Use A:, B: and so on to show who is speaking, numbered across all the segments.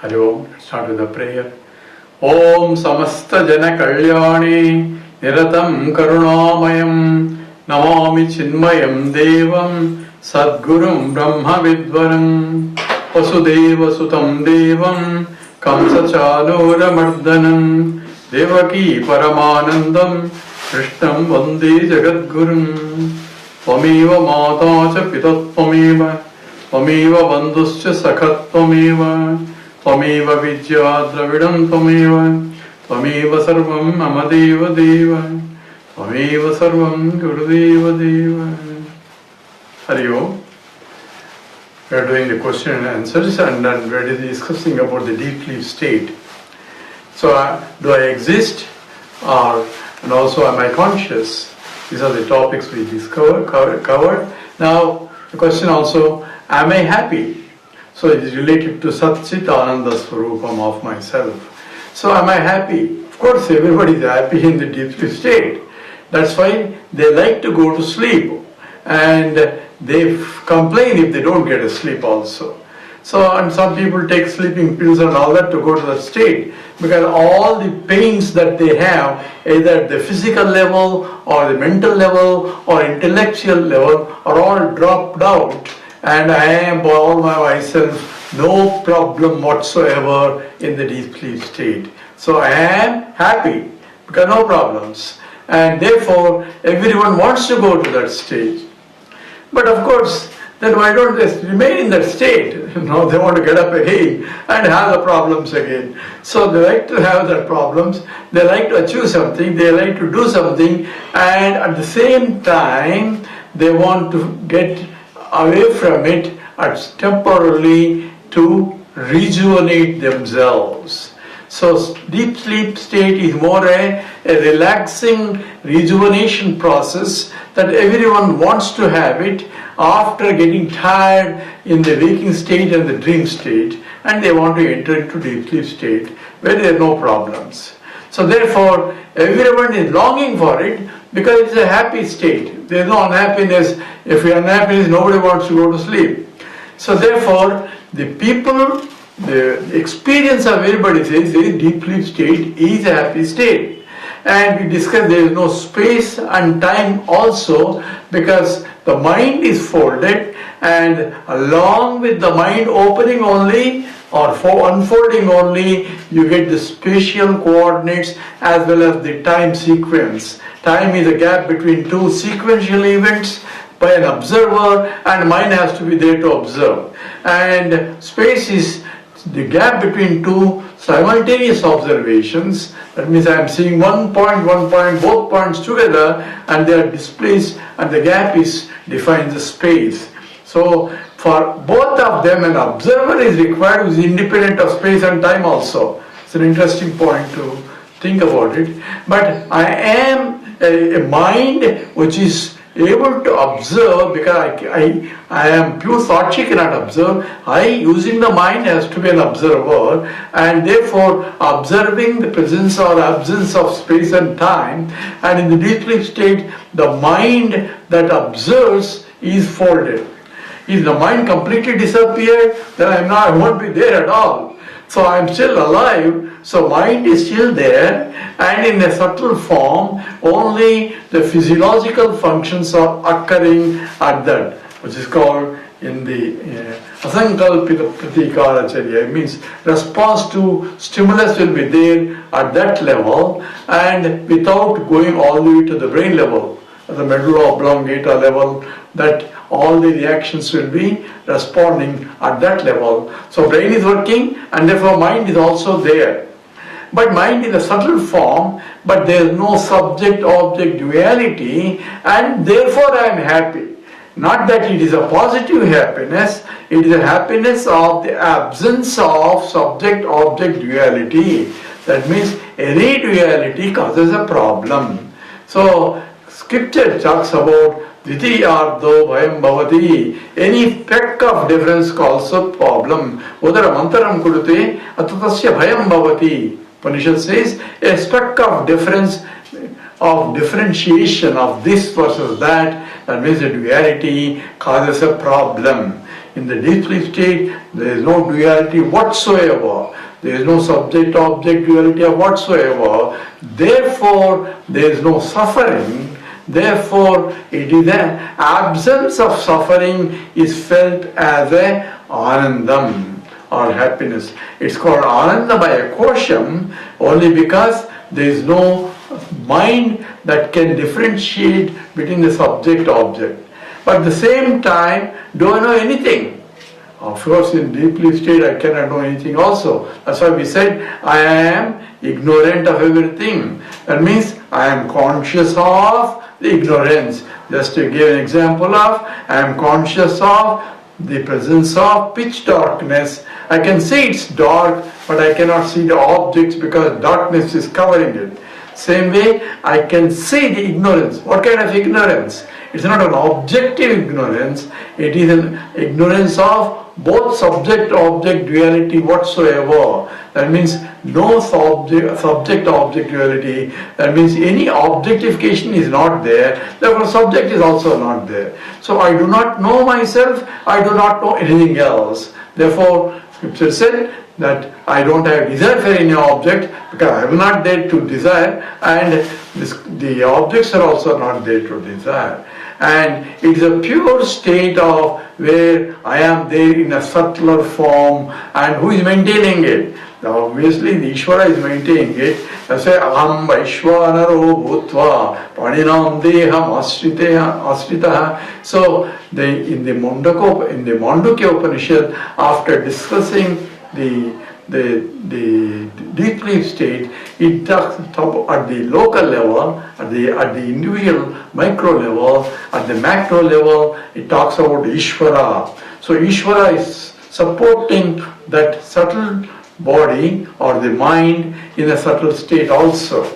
A: Hari Om. Let's start with the prayer. Om Samasta Jana Kalyani Niratam Karunamayam Namami Chinmayam Devam Sadgurum Brahma Vidvaram Vasudeva Sutam Devam Kamsa Chanura Mardanam Devaki Paramanandam Krishnam Vande Jagadgurum Tvameva Mata Cha Pitat Tvameva Tvameva Bandhuscha Sakhat Tvameva Tvameva Vidya Dravidam Tvameva Tvameva Sarvam Amadeva Deva Tvameva Sarvam Gurudeva Deva. Hari Om. We are doing the question and answers and then we are discussing about the deep sleep state. So, do I exist and also am I conscious? These are the topics we covered. Now, the question also, am I happy? So, it is related to Satchit Ananda Swarupam of myself. So, am I happy? Of course, everybody is happy in the deep sleep state. That's why they like to go to sleep and they complain if they don't get a sleep also. So, and some people take sleeping pills and all that to go to that state because all the pains that they have, either at the physical level or the mental level or intellectual level, are all dropped out, and I am all by myself, no problem whatsoever in the deep sleep state. So I am happy because no problems, and therefore everyone wants to go to that stage. But of course, then why don't they remain in that state? No, they want to get up again and have the problems again. So they like to have their problems, they like to achieve something, they like to do something, and at the same time they want to get away from it temporarily to rejuvenate themselves. So deep sleep state is more a relaxing rejuvenation process that everyone wants to have it after getting tired in the waking state and the dream state, and they want to enter into deep sleep state where there are no problems. So therefore everyone is longing for it because it's a happy state. There is no unhappiness. If you are unhappy, nobody wants to go to sleep. So therefore the people, the experience of everybody says the deep sleep state is a happy state. And we discussed there is no space and time also because the mind is folded, and along with the mind opening only or unfolding only, you get the spatial coordinates as well as the time sequence. Time is a gap between two sequential events by an observer, and mind has to be there to observe. And space is the gap between two simultaneous observations. That means I am seeing one point, both points together, and they are displaced, and the gap defines the space. So for both of them, an observer is required who is independent of space and time also. It's an interesting point to think about it. But I am a mind which is able to observe because I am pure thought, she cannot observe. I, using the mind, has to be an observer, and therefore observing the presence or absence of space and time. And in the deep sleep state, the mind that observes is folded. If the mind completely disappeared, then I won't be there at all. So I am still alive, so mind is still there, and in a subtle form, only the physiological functions are occurring at that, which is called in the Asankalpita Pratikaracharya. It means response to stimulus will be there at that level, and without going all the way to the brain level, at the medulla oblongata level, that all the reactions will be responding at that level. So brain is working, and therefore mind is also there. But mind is a subtle form, but there is no subject-object duality, and therefore I am happy. Not that it is a positive happiness, it is a happiness of the absence of subject-object duality. That means any duality causes a problem. So scripture talks about Dvitiyardo bhayam bhavati. Any peck of difference causes a problem. Udara mantaram kudute atatasya bhayam bhavati. Upanishad says a speck of difference, of differentiation of this versus that, that means the duality causes a problem. In the deep sleep state, there is no duality whatsoever. There is no subject-object duality whatsoever. Therefore, there is no suffering. Therefore, it is an absence of suffering is felt as a anandam or happiness. It's called anandamaya kosham only because there is no mind that can differentiate between the subject-object. But at the same time, do I know anything? Of course, in deep sleep state, I cannot know anything also. That's why we said, I am ignorant of everything. That means I am conscious of the ignorance. Just to give an example of, I am conscious of the presence of pitch darkness. I can see it's dark, but I cannot see the objects because darkness is covering it. Same way, I can see the ignorance. What kind of ignorance? It's not an objective ignorance, it is an ignorance of both subject-object duality whatsoever. That means no subject-object duality. That means any objectification is not there, therefore subject is also not there. So I do not know myself, I do not know anything else. Therefore, Scripture said that I don't have desire for any object because I am not there to desire, and the objects are also not there to desire. And it is a pure state of where I am there in a subtler form, and who is maintaining it? Now obviously the Ishvara is maintaining it. That's why aham vaishvanaro bhutva paninam deham asritaha. So in the Mandukya Upanishad, after discussing the deep sleep state, it talks at the local level, at the individual micro level, at the macro level, it talks about Ishvara. So Ishvara is supporting that subtle body or the mind in a subtle state also.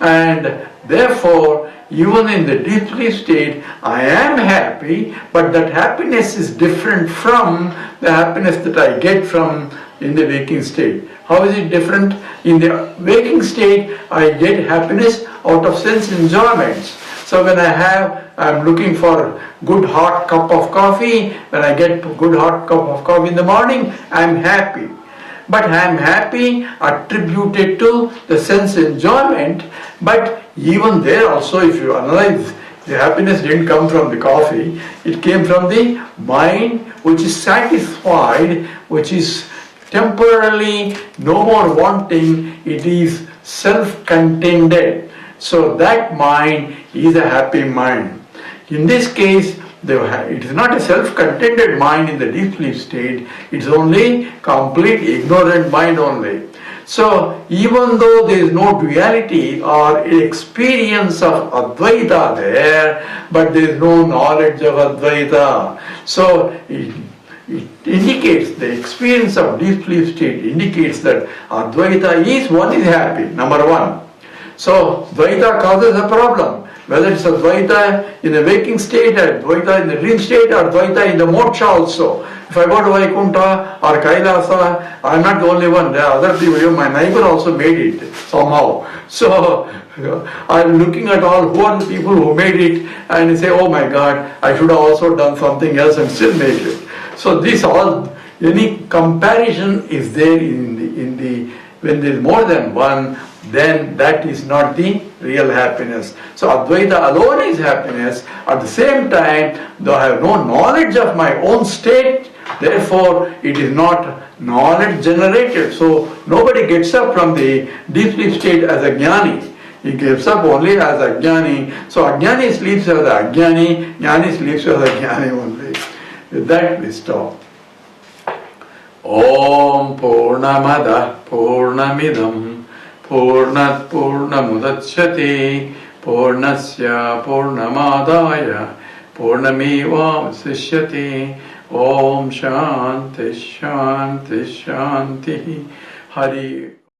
A: And therefore, even in the deep sleep state, I am happy, but that happiness is different from the happiness that I get from in the waking state. How is it different? In the waking state, I get happiness out of sense enjoyments. So when I'm looking for good hot cup of coffee, when I get good hot cup of coffee in the morning, I'm happy. But I'm happy attributed to the sense enjoyment, but even there also, if you analyze, the happiness didn't come from the coffee, it came from the mind which is satisfied, which is temporarily no more wanting, it is self-contained. So that mind is a happy mind. In this case, it is not a self-contained mind in the deep sleep state, it's only complete ignorant mind only. So even though there is no duality or experience of Advaita there, but there is no knowledge of Advaita. So it indicates, the experience of deep sleep state indicates that Advaita is happy, number one. So Dvaita causes a problem. Whether it's Advaita in the waking state, Advaita in the dream state, or Advaita in the moksha also. If I go to Vaikuntha or Kailasa, I'm not the only one. There are other people. My neighbor also made it somehow. So I'm looking at all who are the people who made it, and say, oh my God, I should have also done something else and still make it. So this all, any comparison is there in the when there is more than one, then that is not the real happiness. So Advaita alone is happiness. At the same time, though I have no knowledge of my own state, therefore it is not knowledge generated. So nobody gets up from the deep sleep state as a jnani. He gets up only as a jnani. So ajnani sleeps as a jnani, jnani sleeps as a jnani only. With that we stop. Om Purnamada Purnamidam Purnat Purnamudachyate Purnasya Purnamadaya Purnameva Vasishyate. Om Shanti Shanti Shanti Hari.